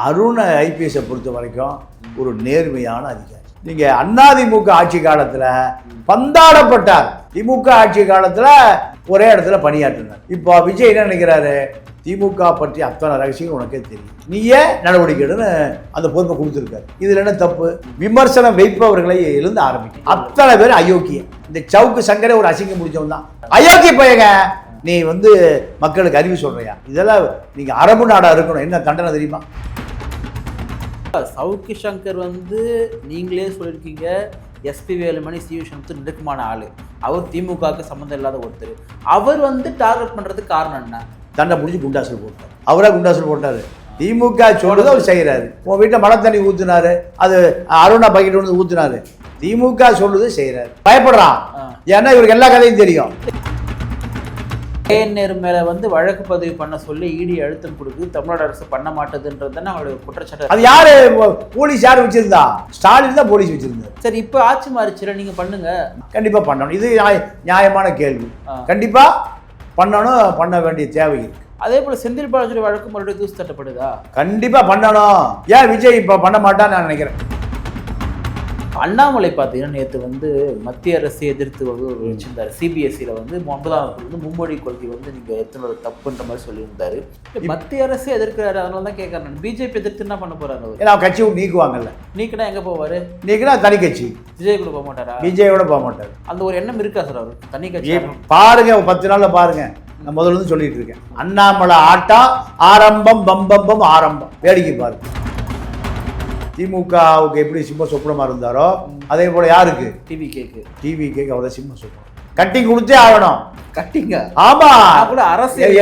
அருண் ஐபிஎஸை பொறுத்த வரைக்கும் ஒரு நேர்மையான அதிகாரி. நீங்க அதிமுக ஆட்சி காலத்துல பந்தாடப்பட்டார். திமுக ஆட்சி காலத்துல ஒரே இடத்துல பணியாற்றினார். இப்போ விஜய் என்ன நினைக்கிறாரு, திமுக பற்றி அத்தனை ரகசியங்கள் உனக்கே தெரியும், நீயே நடவடிக்கை எடுன்னு அந்த பொறுப்பை கொடுத்துருக்காரு. இதுல என்ன தப்பு? விமர்சனம் வைப்பவர்களை எழுந்து ஆரம்பிக்கும். அத்தனை பேர் அயோக்கிய. இந்த சவுக்கு சங்கரே ஒரு அசிங்கம் முடிச்சவன் தான். அயோக்கிய பையங்க, நீ மக்களுக்கு அறிவு சொல்றியா? இதெல்லாம் நீங்க அரபு நாடா இருக்கணும். என்ன தண்டனை தெரியுமா? சவுக்கு சங்கர் நீங்களே சொல்லியிருக்கீங்க, எஸ்பி வேலுமணி சிவசனத்து நெருக்கமான ஆளு, அவர் திமுகவுக்கு சம்மந்தம் இல்லாத ஒருத்தர். அவர் டார்கெட் பண்றதுக்கு காரணம் என்ன? தண்டை முடிஞ்சு குண்டாசல் போட்டார். அவரா குண்டாசல் போட்டாரு. திமுக சொல்றது அவர் செய்யறாரு. உன் வீட்டில் மழை தண்ணி ஊத்துனாரு, அது அருணா பக்கெட் வந்து ஊத்துனாரு. திமுக சொல்றது செய்யறாரு. பயப்படுறான். ஏன்னா இவருக்கு எல்லா கதையும் தெரியும். நேரு மேல வழக்கு பதிவு பண்ண சொல்லி இடி அழுத்தம் கொடுத்து தமிழ்நாடு அரசு பண்ண மாட்டதுன்றது தானே அவருடைய குற்றச்சாட்டு. அது யாரு போலீஸ் யாரு வச்சிருந்தா? ஸ்டாலின் தான் போலீஸ் வச்சிருந்தாரு. சரி, இப்ப ஆட்சி மாறிச்சுல, நீங்க பண்ணுங்க. கண்டிப்பா பண்ணணும். இது நியாயமான கேள்வி. கண்டிப்பா பண்ணணும். பண்ண வேண்டிய தேவை இருக்கு. அதே போல செந்தில் பாலாஜி வழக்கு மறுபடியும் தூசு தட்டப்படுதா? கண்டிப்பா பண்ணணும். ஏன் விஜய் இப்ப பண்ண மாட்டான்னு நான் நினைக்கிறேன். அண்ணாமலை பார்த்தீங்கன்னா நேற்று மத்திய அரசை எதிர்த்து வச்சிருந்தாரு. சிபிஎஸ்சியில் 9ஆம் வகுப்பு மும்மொழி கொள்கை நீங்கள் எத்தனோட தப்புன்ற மாதிரி சொல்லியிருந்தாரு. மத்திய அரசு எதிர்க்கிறாரு, அதனால தான் கேட்கறேன். பிஜேபி எதிர்த்து என்ன பண்ண போறாரு? ஏன்னா கட்சி நீக்குவாங்கல்ல. நீக்கினா எங்க போவாரு? நீக்கினா தனி கட்சி. விஜய் கூட போக மாட்டாரா? விஜயோட போக மாட்டாரு. அந்த ஒரு எண்ணம் இருக்கா சார் அவருக்கு? தனி கட்சி பாருங்க, 10 நாள்ல பாருங்க. நான் முதல்ல இருந்து சொல்லிட்டு இருக்கேன். அண்ணாமலை ஆட்டம் ஆரம்பம், பம்பம் ஆரம்பம். வேடிக்கை பாருங்க. திமுகவுக்கு எப்படி சிம்ம சொப்பனமா இருந்தாரோ அதே போல யாருக்கு? டிவி கேக்கு அவ்வளோ சிம்ம சொப்பனம். கட்டிங் கொடுத்தே ஆகணும். கட்டிங்க? ஆமா. அரசியல்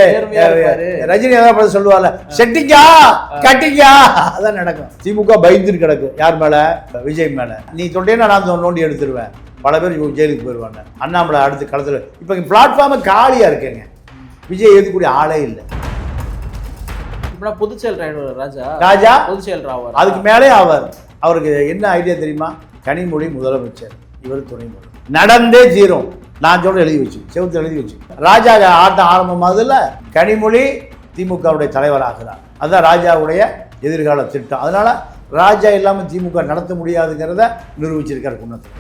ரஜினி ஏதாவது சொல்லுவாங்க, செட்டிங்கா கட்டிங்கா, அதான் நடக்கும். திமுக பயந்துட்டு கிடக்கு. யார் மேல? விஜய் மேல. நீ தொட்டேன்னா நான் நோண்டி எடுத்துருவேன். பல பேர் ஜெயிலுக்கு போயிடுவாங்க. அண்ணாமலை அடுத்த களத்துல இப்ப பிளாட்ஃபார்ம் காலியா இருக்குங்க. விஜய் எதுக்கூடிய ஆளே இல்லை. ராஜா அதுக்கு மேலே அவருக்கு என்ன ஐடியா தெரியுமா? கனிமொழி முதலமைச்சர், இவர் துணை முதல்வர். நடந்தே தீரும். நான் சொல்ல எழுதி வச்சு, செவத்தில் எழுதி வச்சு. ராஜா ஆட்டம் ஆரம்பமாதில் கனிமொழி திமுகவுடைய தலைவராகிறார். அதுதான் ராஜாவுடைய எதிர்கால திட்டம். அதனால ராஜா இல்லாமல் திமுக நடத்த முடியாதுங்கிறத நிரூபிச்சிருக்கார் குன்னத்தில்.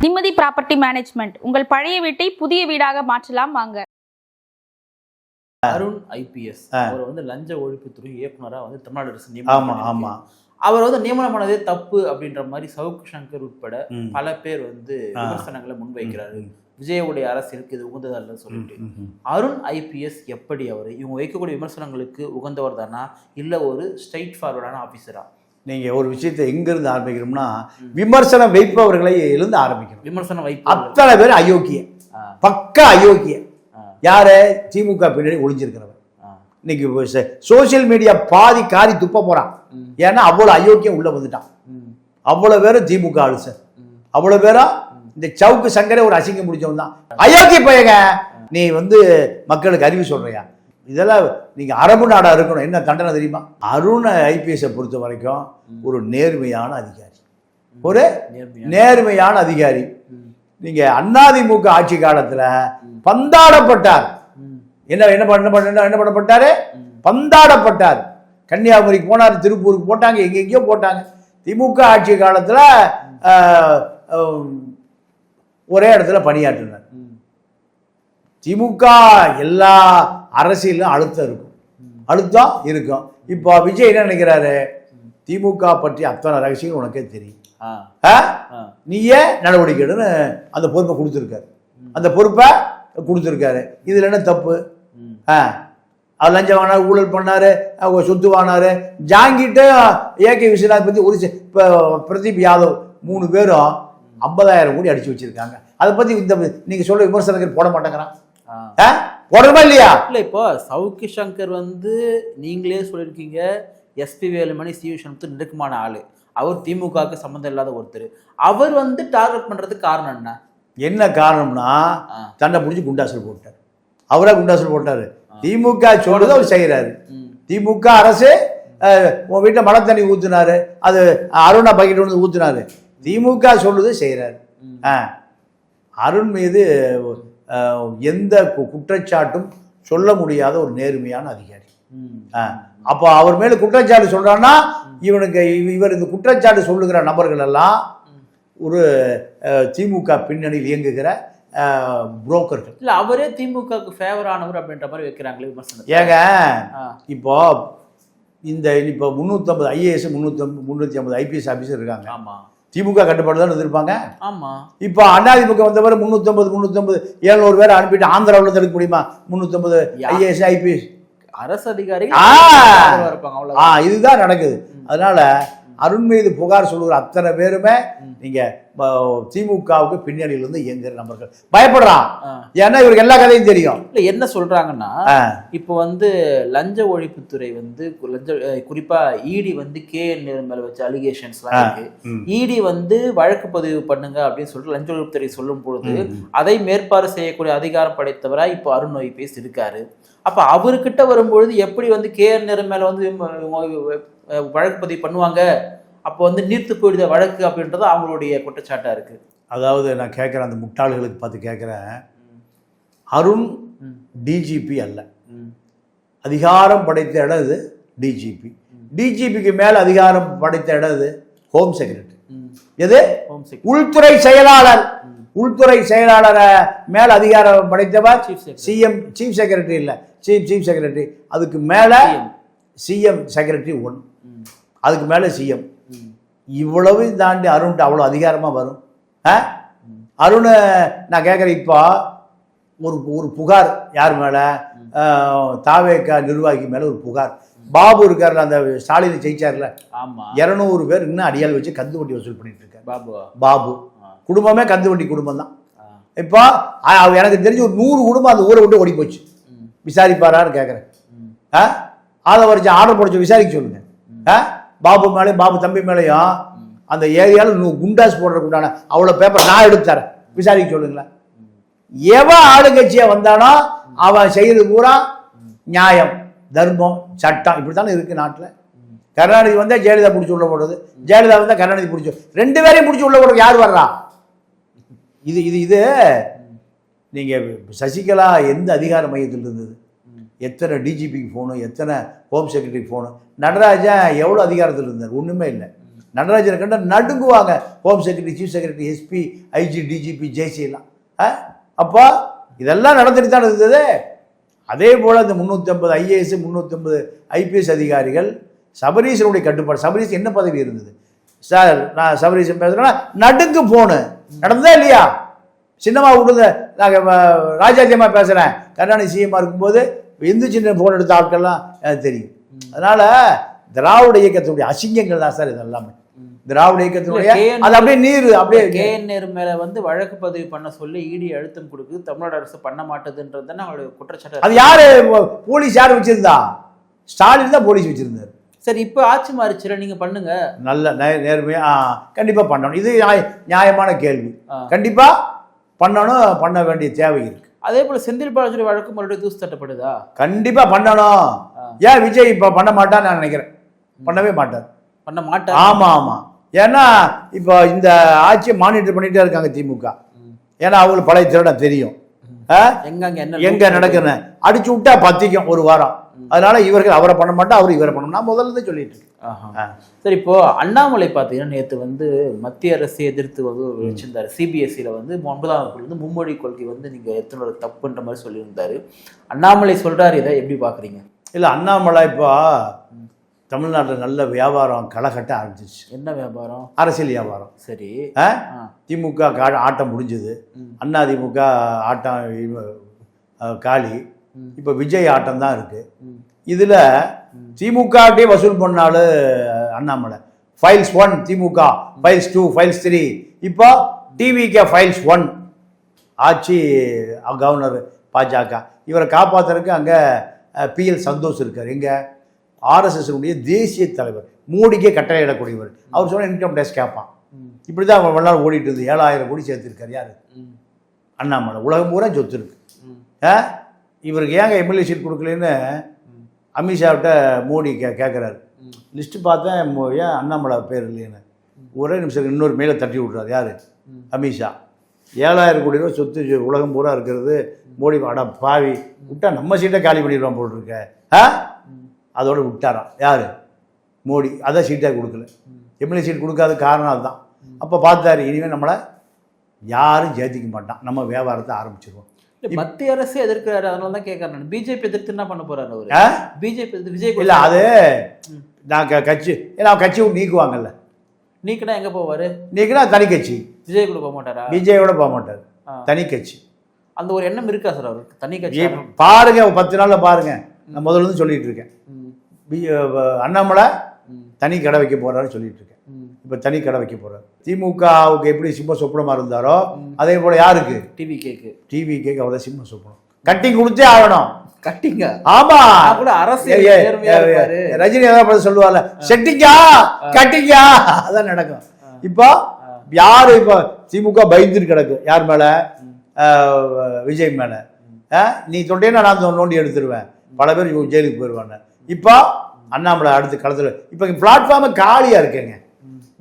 நிம்மதி ப்ராப்பர்ட்டி மேனேஜ்மெண்ட், உங்கள் பழைய வீட்டை புதிய வீடாக மாற்றலாம் வாங்க. அருண் ஐபிஎஸ் அவர் லஞ்ச ஒழிப்புத்துறை இயக்குனரா தமிழ்நாடு அரசு நியமனம். அவர் நியமனமானதே தப்பு அப்படின்ற மாதிரி சவுக்கு சங்கர் உட்பட பல பேர் விமர்சனங்களை முன்வைக்கிறாரு. விஜயோடைய அரசியலுக்கு இது உகந்ததல்ல சொல்லிட்டு. அருண் ஐபிஎஸ் எப்படி அவர் இவங்க வைக்கக்கூடிய விமர்சனங்களுக்கு உகந்தவர் தானா, இல்ல ஒரு ஸ்ட்ரைட் ஃபார்வர்டான ஆபீசரா? நீங்க ஒரு விஷயத்தை எங்கிருந்து ஆரம்பிக்கணும்னா, விமர்சனம் வைப்பவர்களை எழுந்து ஆரம்பிக்கணும். விமர்சனம் அத்தனை பேர் அயோக்கிய, பக்கா அயோக்கிய. யாரு? திமுக பின்னாடி ஒளிஞ்சிருக்கிறவன். இன்னைக்கு சோசியல் மீடியா பாதி காரி துப்ப போறான். ஏன்னா அவ்வளவு அயோக்கியம் உள்ள வந்துட்டான். அவ்வளவு பேரும் திமுக ஆளு சார். அவ்வளவு பேரும் இந்த சவுக்கு சங்கரே ஒரு அசிங்கம் முடிச்சவன் தான். அயோக்கிய பையங்க, நீ மக்களுக்கு அறிவு சொல்றியா? இதெல்லாம் நீங்க அரபு நாடா இருக்கணும். என்ன தண்டனை தெரியுமா? அருண் ஐபிஎஸை பொறுத்த வரைக்கும் ஒரு நேர்மையான அதிகாரி. ஒரு நேர்மையான அதிகாரி. நீங்க அதிமுக ஆட்சி காலத்துல பந்தாடப்பட்டார். என்ன பண்ணப்பட்டாரு? பந்தாடப்பட்டார். கன்னியாகுமரிக்கு போனார், திருப்பூருக்கு போட்டாங்க, எங்கெங்கயோ போட்டாங்க. திமுக ஆட்சி காலத்துல ஒரே இடத்துல பணியாற்றினார். திமுக எல்லா அரசியலும் அழுத்தம் இருக்கும். இப்போ விஜய் என்ன நினைக்கிறாரு, திமுக பற்றி அத்தனை ரகசியங்கள் உனக்கே தெரியும், நீயே நடவடிக்கை எடுன்னு அந்த பொறுப்பை கொடுத்துருக்காரு. அந்த பொறுப்பை கொடுத்துருக்காரு. இதுல என்ன தப்பு? அவர் லஞ்சம் வாங்கினாரு, ஊழல் பண்ணாரு, சொத்து வாங்கினாரு. ஜாங்கிட்டு ஏகே விஸ்வநாத் பத்தி ஒரு பிரதீப் யாதவ் 3 பேரும் 50,000 கோடி அடிச்சு வச்சிருக்காங்க. அதை பத்தி நீங்க சொல்ற விமர்சனங்கள் போட மாட்டேங்கிறான். போடுறமா இல்லையா? இல்ல, இப்போ சவுக்கு சங்கர் நீங்களே சொல்லியிருக்கீங்க, எஸ்பி வேலுமணி சிவசனத்து நெருக்கமான ஆளு, அவர் திமுகவுக்கு சம்மந்தம் இல்லாத ஒருத்தர். அவர் டார்கெட் பண்றதுக்கு காரணம் என்ன? என்ன காரணம்னா, தண்டை முடிஞ்சு குண்டாசல் போட்டார். அவரா குண்டாசல் போட்டாரு. திமுக சொல்றது அவர் செய்யறாரு. திமுக அரசு உன் வீட்டில் மழை தண்ணி ஊத்துனாரு, அது அருணா பக்கெட் வந்து ஊத்துனாரு. திமுக சொல்றது செய்யறாரு. அருண் மீது எந்த குற்றச்சாட்டும் சொல்ல முடியாத ஒரு நேர்மையான அதிகாரி. அப்போ அவர் மேல குற்றச்சாட்டு சொல்றான்னா இவர் இந்த குற்றச்சாட்டு சொல்லுகிற நபர்கள் எல்லாம் ஒரு திமுக பின்னணியில் இயங்குகிற புரோக்கர்கள். இல்ல அவரே திமுகவுக்கு ஃபேவர் ஆனவர் அப்படின்ற மாதிரி வைக்கிறாங்களே விமர்சனம். ஏங்க இப்போ இப்போ 350 ஐஏஎஸ் 350 ஐபிஎஸ் ஆஃபீஸர் இருக்காங்க. ஆமா, திமுக கட்டுப்பாடு தான் இருந்திருப்பாங்க. ஆமா, இப்போ அதிமுக வந்தவர் 350 700 பேரை அனுப்பிட்டு ஆந்திராவில் இருந்து எடுக்க முடியுமா? 350 ஐஏஎஸ் ஐபிஎஸ் அரசு அதிகாரி இதுதான் நடக்குது. அதனால அருண் மீது புகார் சொல்லுகிற அத்தனை பேருமே நீங்க திமுகவுக்கு பின்னணியிலிருந்து இயங்குற நபர்கள். பயப்படுறான், ஏன்னா இவருக்கு எல்லா கதையும் தெரியும். இல்ல என்ன சொல்றாங்கன்னா, இப்போ வந்து லஞ்ச ஒழிப்புத்துறை வந்து குறிப்பா இடி வந்து KN மேல வச்ச அலிகேஷன்ஸ் இருக்கு. இடி வந்து வழக்கு பதிவு பண்ணுங்க அப்படின்னு சொல்லிட்டு லஞ்ச ஒழிப்புத்துறை சொல்லும் பொழுது அதை மேற்பார்வை செய்யக்கூடிய அதிகாரம் படைத்தவரா இப்போ அருண் ஐபிஎஸ் இருக்காரு. அப்ப அவர்கிட்ட வரும்பொழுது எப்படி வந்து KN மேல வந்து வழக்கு பதிவு பண்ணுவாங்க? அப்போ வந்து நீர்த்து போயிடுத வழக்கு அப்படின்றது அவங்களுடைய குற்றச்சாட்டா இருக்கு. அதாவது நான் கேட்குறேன், அந்த முட்டாள்களுக்கு பார்த்து கேட்குறேன், அருண் டிஜிபி அல்ல. அதிகாரம் படைத்த இடம் இது டிஜிபி. டிஜிபிக்கு மேல அதிகாரம் படைத்த இடம் இது ஹோம் செக்ரட்டரி. எது? உள்துறை செயலாளர். உள்துறை செயலாளரை மேல அதிகாரம் படைத்தவர் சிஎம், சீஃப் செக்ரட்டரி இல்ல, சீஃப் செக்ரட்டரி. அதுக்கு மேல சிஎம் செக்ரட்டரி 1, அதுக்கு மேல சிஎம். இவ்வளவு தாண்டி அருண் அவ்வளோ அதிகாரமா வரும்? அருண் நான் கேட்குறேன், இப்போ ஒரு புகார் யார் மேல? தாவேகா நிர்வாகி மேல ஒரு புகார். பாபு இருக்கார்ல, அந்த ஸ்டாலின் ஜெயிச்சார்ல, 200 பேர் இன்னும் அடியால் வச்சு கந்து வட்டி வசூல் பண்ணிட்டு இருக்காரு. பாபு குடும்பமே கந்து வட்டி குடும்பம் தான். இப்போ எனக்கு தெரிஞ்சு ஒரு 100 குடும்பம் அந்த ஊரை விட்டு ஓடி போச்சு. விசாரிப்பாரான்னு கேட்குறேன். அதை வரைச்சு ஆர்டர் போட விசாரிக்க சொல்லுங்க. பாபு மேலேயும் பாபு தம்பி மேலேயும் அந்த ஏரியாவில் குண்டாஸ் போடுறதுக்குண்டான அவ்வளோ பேப்பர் நான் எடுத்து தரேன், விசாரிக்க சொல்லுங்களேன். எவன் ஆளுங்கட்சியாக வந்தானோ அவன் செய்யறது பூரா நியாயம், தர்மம், சட்டம், இப்படித்தானே இருக்கு நாட்டில். கருணாநிதி வந்தால் ஜெயலலிதா பிடிச்சி உள்ள போடுறது, ஜெயலலிதா வந்தால் கருணாநிதி பிடிச்சி, 2 பேரையும் பிடிச்சி உள்ள போடுறது யார் வர்றா? இது நீங்கள் சசிகலா எந்த அதிகார மையத்தில் இருந்தது? எத்தனை டிஜிபிக்கு ஃபோனு, எத்தனை ஹோம் செக்ரட்டரிக்கு ஃபோனு? நடராஜன் எவ்வளோ அதிகாரத்தில் இருந்தார்? ஒன்றுமே இல்லை. நடராஜனை கண்ட நடுங்குவாங்க home secretary, chief secretary, SP, IG, DGP, JC எல்லாம். அப்போ இதெல்லாம் நடந்துட்டு தான் இருந்தது. அதே போல் இந்த 350 ஐஏஎஸ் 350 ஐபிஎஸ் அதிகாரிகள் சபரீசனுடைய கட்டுப்பாடு. சபரீஸ் என்ன பதவி இருந்தது சார்? நான் சபரீசன் பேசுகிறேன்னா நடுங்கு ஃபோனு நடந்ததா இல்லையா? சின்னமா விடுங்க, நாங்கள் ராஜாஜியமாக பேசுகிறேன். கருணாநிதி சிஎம்மாக இருக்கும்போது எந்த சின்ன ஃபோன் எடுத்த ஆட்கள்லாம் எனக்கு தெரியும். அதனால திராவிட இயக்கத்துடைய அசிங்கங்கள் தான் சார் இதெல்லாமே. திராவிட இயக்கத்தினுடைய அது அப்படியே நீர் அப்படியே KN மேல வந்து வழக்கு பதிவு பண்ண சொல்லி இடி அழுத்தம் கொடுக்குது, தமிழ்நாடு அரசு பண்ண மாட்டேதுன்றது தானே அவங்களுடைய குற்றச்சாட்டு. அது யாரு போலீஸ் யார் வச்சிருந்தா? ஸ்டாலின் தான் போலீஸ் வச்சிருந்தாரு. சரி, இப்போ ஆட்சி மாறிச்சுல, நீங்க பண்ணுங்க. நல்ல நேர்மையா கண்டிப்பா பண்ணணும். இது நியாயமான கேள்வி. கண்டிப்பா பண்ணணும், பண்ண வேண்டிய தேவை இருக்கு. அதே போல செந்தில் பாலாஜி வழக்கு மறுபடியும் தூசு தட்டப்படுதா? கண்டிப்பா பண்ணணும். ஏன் விஜய் இப்ப பண்ண மாட்டான்னு நான் நினைக்கிறேன். பண்ணவே மாட்டார். பண்ண மாட்டார். ஆமா ஆமா. ஏன்னா இப்போ இந்த ஆட்சியை மானிட்டர் பண்ணிட்டே இருக்காங்க திமுக. ஏன்னா அவங்களுக்கு பழைய திருட தெரியும், எங்க நடக்குன்னு. அடிச்சு விட்டா பத்திக்கும் ஒரு வாரம். அதனால இவர்கள் அவரை பண்ண மாட்டா, அவர் இவரை பண்ணணும். நான் முதல்ல தான் சொல்லிட்டு இருக்கேன். சரி, இப்போ அண்ணாமலை பார்த்தீங்கன்னா நேற்று வந்து மத்திய அரசை எதிர்த்து வச்சிருந்தாரு. சிபிஎஸ்சியில் வந்து 9ஆம் வகுப்புலேருந்து மும்மொழி கொள்கை வந்து நீங்கள் எத்தனை தப்புன்ற மாதிரி சொல்லியிருந்தாரு. அண்ணாமலை சொல்றாரு, இதை எப்படி பார்க்குறீங்க? இல்லை, அண்ணாமலை இப்போ தமிழ்நாட்டில் நல்ல வியாபாரம் களகட்ட ஆரம்பிச்சிச்சு. என்ன வியாபாரம்? அரசியல் வியாபாரம். சரி, திமுக ஆட்டம் முடிஞ்சது, அதிமுக ஆட்டம் காலி, இப்போ விஜய் ஆட்டம் தான் இருக்கு. இதுல திமுகட்டே வசூல் பண்ணாலும் அண்ணாமலை. ஃபைல்ஸ் 1 திமுக, ஃபைல்ஸ் 2, ஃபைல்ஸ் 3, இப்போ டிவிகே ஃபைல்ஸ் 1. ஆட்சி கவர்னர் பாஜக. இவரை காப்பாற்றுறதுக்கு அங்கே PL சந்தோஷ் இருக்கார். எங்க RSS தேசிய தலைவர், மோடிக்கே கட்டளையிடக்கூடியவர். அவர் சொன்ன இன்கம் டேக்ஸ் கேட்பான். இப்படி தான் அவர் நாள் ஓடிட்டு இருந்து 7000 கோடி சேர்த்துருக்காரு. யாரு? அண்ணாமலை. உலகம் பூரா சொத்து இருக்கு. இவருக்கு ஏங்க எம்எல்ஏ சீட் கொடுக்கலன்னு அமித்ஷாவிட்ட மோடி கேட்குறாரு. லிஸ்ட்டு பார்த்தேன், ஏன் அண்ணாமலை பேர் இல்லைன்னு. ஒரே நிமிஷம் இன்னொரு மேலே தட்டி விட்றாரு. யார்? அமித்ஷா. 7000 கோடி ரூபா சொத்து உலகம் பூரா இருக்கிறது. மோடி அட பாவி விட்டா நம்ம சீட்டை காலி பண்ணிடுவான் போல் இருக்க. அதோட விட்டாராம் யார், மோடி. அதான் சீட்டாக கொடுக்கல, எம்எல்ஏ சீட் கொடுக்காத காரணம் அதுதான். அப்போ பார்த்தாரு, இனிமேல் நம்மளை யாரும் ஜெயிக்க மாட்டான், நம்ம வியாபாரத்தை ஆரம்பிச்சிருவோம். மத்திய அரசு எதிர்க்கிறாரு, அதனால தான் கேட்கறேன். பிஜேபி எதிர்த்து என்ன பண்ண போறாரு அவரு? பிஜேபி எதிர்த்து விஜய் இல்லை, அது நான் கட்சி கட்சி நீக்குவாங்கல்ல. நீக்கினா எங்க போவாரு? நீக்கினா தனி கட்சி. விஜய் கூட போக மாட்டாரா? விஜயோட போக மாட்டார், தனி கட்சி. அந்த ஒரு எண்ணம் இருக்கா சார் அவருக்கு? தனி கட்சி பாருங்க, 10 நாள்ல பாருங்க. நான் முதல்ல இருந்து சொல்லிட்டு இருக்கேன், அண்ணாமலை தனி கடை வைக்க போறாருன்னு சொல்லிட்டு இருக்கேன். இப்ப தனி கடை வைக்க போறாரு. திமுகவுக்கு எப்படி சிம்ம சொப்பனமா இருந்தாரோ அதே போல யாருக்கு, டிவி கேக்கு அவரை சிம்ம சொப்பனம். கட்டிங் கொடுத்தே ஆகணும். கட்டிங்க? ஆமா, கூட அரசு ரஜினி ஏதாவது சொல்லுவாங்க, செட்டிங்கா கட்டிங்கா, அதான் நடக்கும். இப்போ யாரு, இப்போ திமுக பயந்துட்டு கிடக்கு யார் மேல, விஜய் மேல. நீ தொட்டேன்னா நான் நோண்டி எடுத்துருவேன், பல பேர் ஜெயிலுக்கு போயிடுவாங்க. இப்போ அண்ணாமலை அடுத்த களத்துல இப்போ பிளாட்ஃபார்ம் காலியா இருக்குங்க,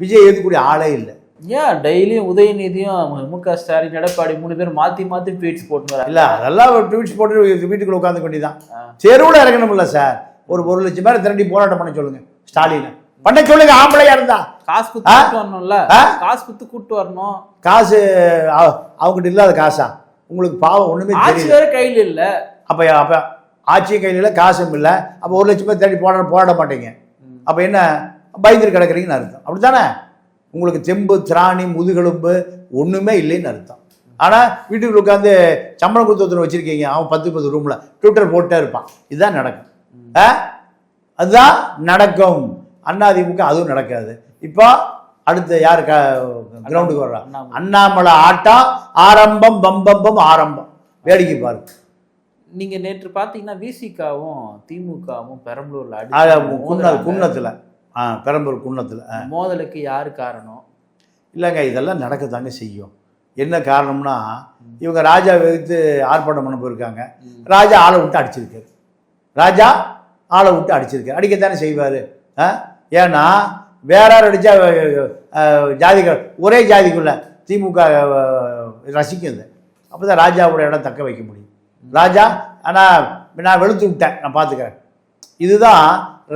விஜய் எதுக்கூடிய ஆளே இல்லை. ஏன் டெய்லியும் உதயநிதியும் முக ஸ்டாலின் எடப்பாடி 3 பேர் மாத்தி ட்வீட்ஸ் போட்டு இல்ல, அதெல்லாம் ட்வீட்ஸ் போட்டு வீட்டுக்குள்ள உட்காந்து கொண்டிதான். தெருவுல இறங்கணும்ல சார், ஒரு 1 லட்சம் பேரை திரட்டி போராட்டம் பண்ண சொல்லுங்க, ஸ்டாலின் பண்ண சொல்லுங்க. ஆம்பளையா இருந்தா காசு குத்து வரணும்ல, காசு குத்து கூட்டு வரணும். காசு அவங்ககிட்ட இல்லாத காசா? உங்களுக்கு பாவம் ஒண்ணுமே தெரியல, கையில் இல்ல. அப்ப ஆட்சியும் கையில் இல்லை, காசும் இல்லை. அப்போ 1 லட்சம் பேர் தேடி போராட மாட்டீங்க. அப்போ என்ன, பயந்துட்டு கிடக்குறீங்கன்னு அர்த்தம், அப்படித்தானே? உங்களுக்கு தெம்பு திராணி முதுகெலும்பு ஒன்றுமே இல்லைன்னு அர்த்தம். ஆனால் வீட்டுக்குள்ள உட்காந்து சம்பளம் கொடுத்து ஒருத்தர் வச்சுருக்கீங்க, அவன் 10 ரூமில் ட்விட்டர் போட்டே இருப்பான். இதுதான் நடக்கும், அதுதான் நடக்கும். அதிமுக அதுவும் நடக்காது. இப்போ அடுத்து யார் கிரவுண்டுக்கு வர்றா? அண்ணாமலை ஆட்டம் ஆரம்பம், பம்பம்பம் ஆரம்பம். வேடிக்கை பாருங்க. நீங்க நேற்று பாத்தீங்கன்னா விசிகாவும் திமுகவும் பெரம்பலூர்ல குன்னத்துல, பெரம்பலூர் குன்னத்துல மோதலுக்கு யாரு காரணம்? இல்லைங்க, இதெல்லாம் நடக்கத்தாங்க செய்யும். என்ன காரணம்னா, இவங்க ராஜா வைத்து ஆர்ப்பாட்டம் பண்ண போயிருக்காங்க. ராஜா ஆளை விட்டு அடிச்சிருக்காரு, அடிக்கத்தானே செய்வாரு. ஏன்னா வேற யார் அடிச்சா ஜாதிகள் ஒரே ஜாதிக்குள்ள திமுக ரசிக்குது. அப்போதான் ராஜாவோட இடம் தக்க வைக்க முடியும். ராஜா ஆனால் நான் வெளுத்து விட்டேன், நான் பார்த்துக்கிறேன். இதுதான்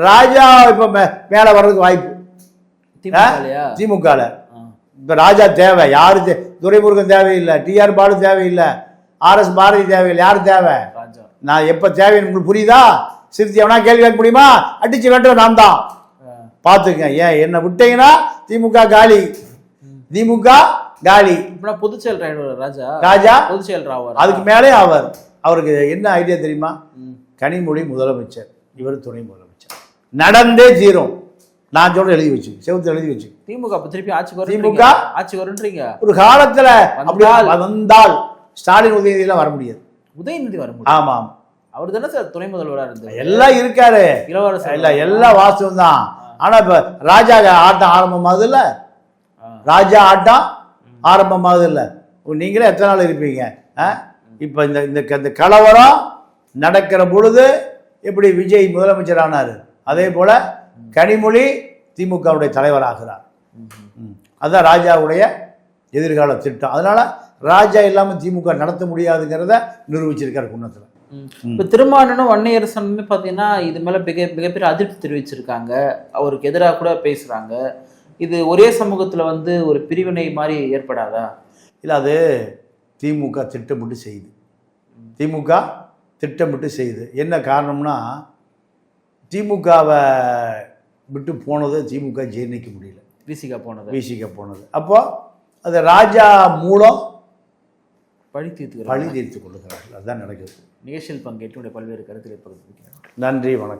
ராஜா இப்போ மேலே வர்றதுக்கு வாய்ப்பு திமுகவில். இப்போ ராஜா தேவை யாரு? துரைமுருகன் தேவையில்லை, டிஆர் பாலு தேவையில்லை, RS பாரதி தேவையில்லை. யார் தேவை? நான் எப்போ தேவைன்னு உங்களுக்கு புரியுதா? சிறுத்தை எவனா கேள்வி கேட்க முடியுமா? அடிச்சு வேட்டும் நான் தான். பார்த்துக்க, ஏன் என்ன விட்டீங்கன்னா திமுக காலி, பொதுச் செயல் ராஜா பொதுச் செயல். அதுக்கு மேலே அவருக்கு என்ன ஐடியா தெரியுமா? கனிமொழி முதலமைச்சர், இவர் துணை முதலமைச்சர், நடந்தே தீரும். நான் சொல்ல எழுதி வச்சு, செவத்துல எழுதி வச்சு. திமுக திருப்பி ஆட்சி வருன்றீங்க. ஒரு காலத்துல அப்படி வந்தால் ஸ்டாலின் உதயநிதியெல்லாம் வர முடியாது. உதயநிதி வர முடியும். ஆமா, அவர் தானே சார் துணை முதல்வராக இருந்தார். எல்லாம் இருக்காரு, இளவரசர் இல்ல, எல்லாம் வாஸ்தவம் தான். ஆனா இப்ப ராஜா ஆட்டம் ஆரம்பமாகுது இல்ல, நீங்களே எத்தனை நாள் இருப்பீங்க? இப்ப இந்த கலவரம் நடக்கிற பொழுது எப்படி விஜய் முதலமைச்சர் ஆனாரு, அதே போல கனிமொழி திமுகவுடைய தலைவராகிறார். அதுதான் ராஜாவுடைய எதிர்கால திட்டம். அதனால ராஜா இல்லாம திமுக நடத்த முடியாதுங்கிறத நிரூபிச்சிருக்காரு குன்னத்துல. இப்போ திருமாவளவனும் வன்னியரசனுமே பார்த்தீங்கன்னா இது மேலே மிகப்பெரிய அதிருப்தி தெரிவிச்சிருக்காங்க, அவருக்கு எதிராக கூட பேசுகிறாங்க. இது ஒரே சமூகத்தில் ஒரு பிரிவினை மாதிரி ஏற்படாதா? இல்லை, அது திமுக திட்டமிட்டு செய்யுது. என்ன காரணம்னா, திமுகவை விட்டு போனது திமுக ஜீர்ணிக்க முடியல, விசிக போனது. அப்போ அது ராஜா மூலம் பழி தீர்த்து கொள்ளுகிறார்கள். அதுதான் நடக்குது. நிகழ்ச்சியில் பங்கேற்று பல்வேறு கருத்துக்களை பகிர்ந்து. நன்றி, வணக்கம்.